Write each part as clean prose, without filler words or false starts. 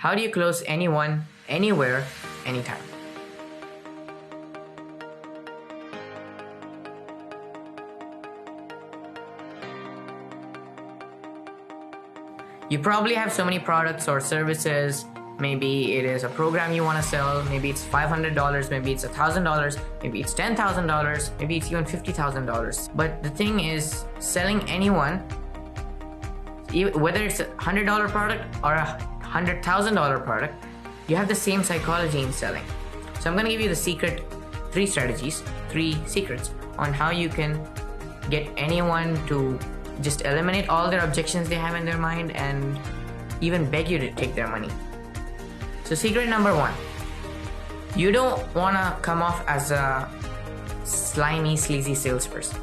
How do you close anyone, anywhere, anytime? You probably have so many products or services. Maybe it is a program you want to sell. Maybe it's $500. Maybe it's $1,000. Maybe it's $10,000. Maybe it's even $50,000. But the thing is, selling anyone, whether it's a $100 product or a $100,000 product, you have the same psychology in selling. So I'm going to give you the three secrets on how you can get anyone to just eliminate all their objections they have in their mind and even beg you to take their money. So secret number 1, you don't want to come off as a slimy, sleazy salesperson.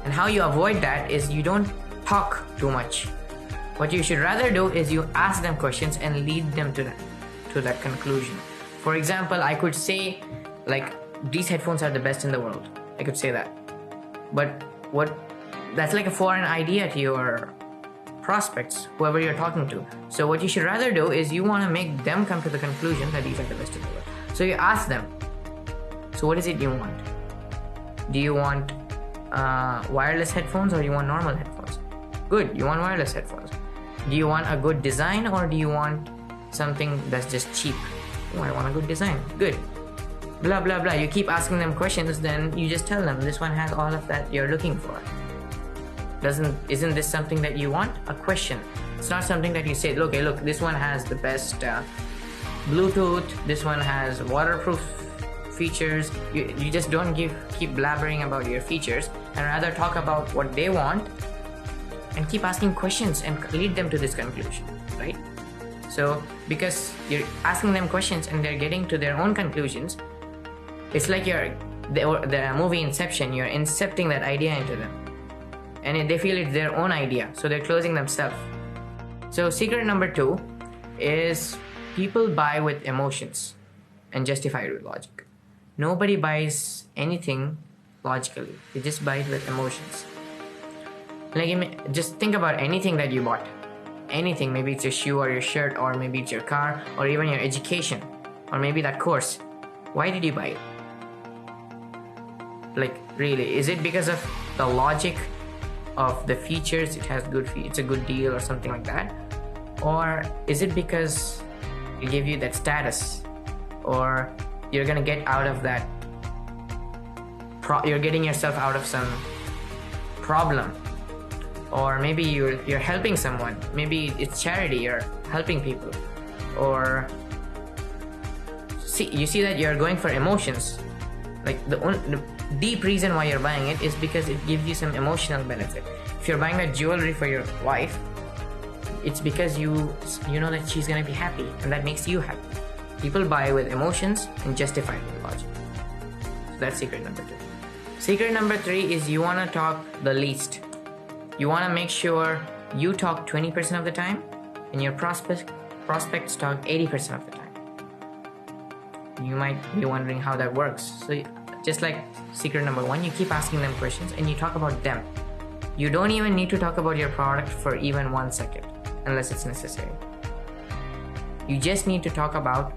And how you avoid that is you don't talk too much. What you should rather do is you ask them questions and lead them to that conclusion. For example, I could say, like, these headphones are the best in the world. I could say that. But that's like a foreign idea to your prospects, whoever you're talking to. So what you should rather do is you want to make them come to the conclusion that these are the best in the world. So you ask them, so what is it you want? Do you want wireless headphones or do you want normal headphones? Good, you want wireless headphones. Do you want a good design or do you want something that's just cheap? Oh, I want a good design. Good. Blah, blah, blah. You keep asking them questions, then you just tell them this one has all of that you're looking for. Isn't this something that you want? A question. It's not something that you say, look, this one has the best Bluetooth, this one has waterproof features. You just don't keep blabbering about your features, and rather talk about what they want and keep asking questions and lead them to this conclusion, right? So because you're asking them questions and they're getting to their own conclusions, it's like the movie Inception, you're incepting that idea into them. And they feel it's their own idea, so they're closing themselves. So secret number 2 is people buy with emotions and justify it with logic. Nobody buys anything logically. They just buy it with emotions. Like, just think about anything that you bought. Anything, maybe it's your shoe or your shirt, or maybe it's your car, or even your education, or maybe that course. Why did you buy it? Like, really, is it because of the logic of the features, it's a good deal or something like that? Or is it because it gave you that status, or you're gonna get out of that you're getting yourself out of some problem, or maybe you're helping someone, maybe it's charity, you're helping people, or you see that you're going for emotions. Like, the deep reason why you're buying it is because it gives you some emotional benefit. If you're buying that jewelry for your wife, it's because you know that she's gonna be happy, and that makes you happy. People buy with emotions and justify it with logic. So that's secret number 2. Secret number 3 is you wanna talk the least. You wanna make sure you talk 20% of the time and your prospects talk 80% of the time. You might be wondering how that works. So just like secret number 1, you keep asking them questions and you talk about them. You don't even need to talk about your product for even 1 second, unless it's necessary. You just need to talk about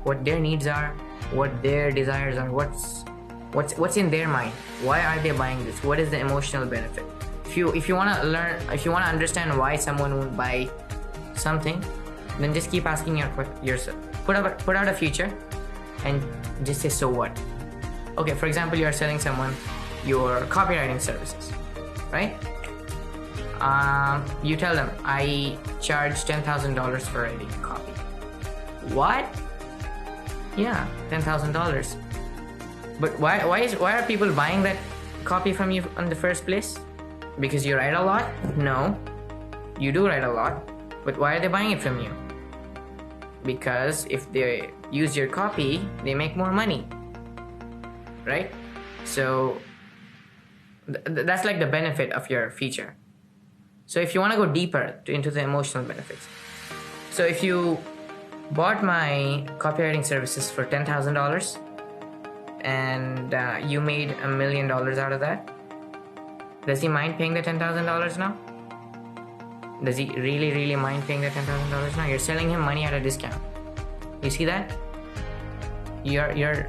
what their needs are, what their desires are, what's in their mind. Why are they buying this? What is the emotional benefit? If you want to understand why someone would buy something, then just keep asking yourself. Put out a feature and just say, so what? Okay, for example, you are selling someone your copywriting services, right? You tell them, I charge $10,000 for writing a copy. What? Yeah, $10,000. But why are people buying that copy from you in the first place? Because you write a lot? No, you do write a lot. But why are they buying it from you? Because if they use your copy, they make more money, right? So that's like the benefit of your feature. So if you want to go deeper into the emotional benefits, so if you bought my copywriting services for $10,000 and you made $1 million out of that, does he mind paying the $10,000 now? Does he really mind paying the $10,000 now? You're selling him money at a discount. You see that? You're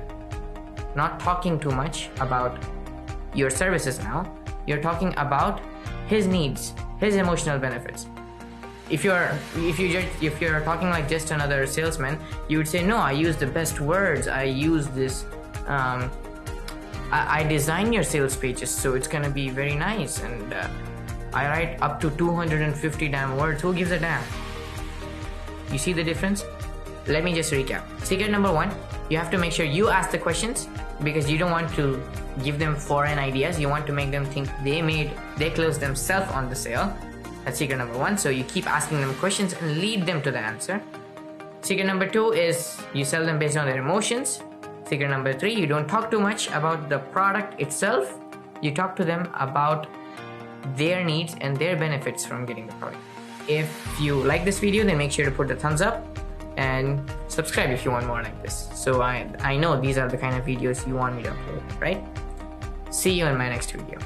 not talking too much about your services now. You're talking about his needs, his emotional benefits. If you're talking like just another salesman, you would say, no, I use the best words, I use this, I design your sales pages so it's gonna be very nice, and I write up to 250 damn words. Who gives a damn? You see the difference? Let me just recap. Secret number 1, you have to make sure you ask the questions, because you don't want to give them foreign ideas. You want to make them think they closed themselves on the sale. That's secret number 1. So you keep asking them questions and lead them to the answer. Secret number 2 is you sell them based on their emotions. Secret number 3, you don't talk too much about the product itself. You talk to them about their needs and their benefits from getting the product. If you like this video, then make sure to put the thumbs up and subscribe if you want more like this. So I know these are the kind of videos you want me to upload, right? See you in my next video.